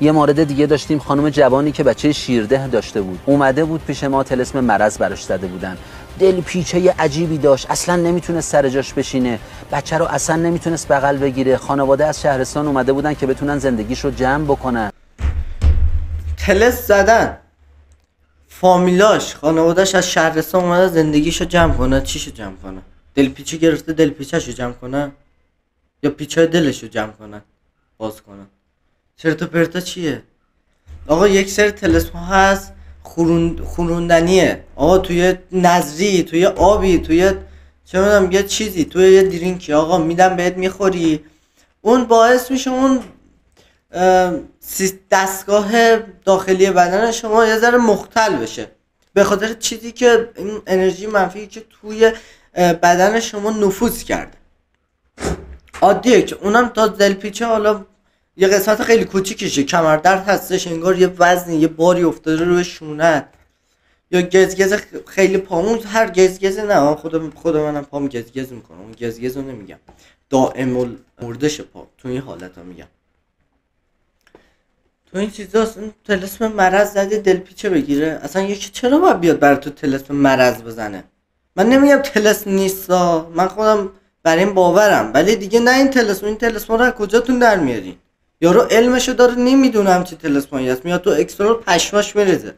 یه مورد دیگه داشتیم، خانم جوانی که بچه شیرده داشته بود، اومده بود پیش ما، طلسم مرض براش زده بودن. دل پیچه عجیبی داشت، اصلا نمیتونست سر جاش بشینه، بچه رو اصلا نمیتونست بغل بگیره. خانواده از شهرستان اومده بودن که بتونن زندگیش رو جمع بکنن. طلسم زدن، فامیلاش، خانوادهش از شهرستان اومده زندگیشو جمع کنه. چیشو جمع کنه؟ دلپیچه گرفته دلپیچه‌شو جمع کنه یا پیچه دلشو جمع کنه باز کنه؟ چرت و پرتا چیه آقا؟ یک سری طلسم هست خوروندنیه آقا، توی نظری، توی آبی، توی چه میدونم یه چیزی، توی یه درینکی آقا میدم بهت میخوری، اون باعث میشه اون دستگاه داخلی بدن شما یه ذره مختل بشه، به خاطر چیزی که این انرژی منفی که توی بدن شما نفوذ کرده. عادیه که اونم تا دلپیچه حالا یه قسمت خیلی کوچیکشه، کمردرد هستش، انگار یه وزنی، یه باری افتاده روی شونت، یا گزگز خیلی پامون، هر گزگز نه، خود منم پام گزگز میکنه، اون گزگز رو نمیگم، دائم مردش پا تو این حالت ها میگم. تو این چیزاست. این طلسم مرض زده دلپیچه بگیره، اصلا یکی چرا باید بیاد برای تو طلسم مرض بزنه؟ من نمیگم طلسم نیستا، من خودم برای این باورم، ولی دیگه نه این طلسم رو از کجاتون در میارین؟ یارو علمشو داره، نمیدونم چه طلسمایی هست، میاد تو اکسترا پشماش میریزه.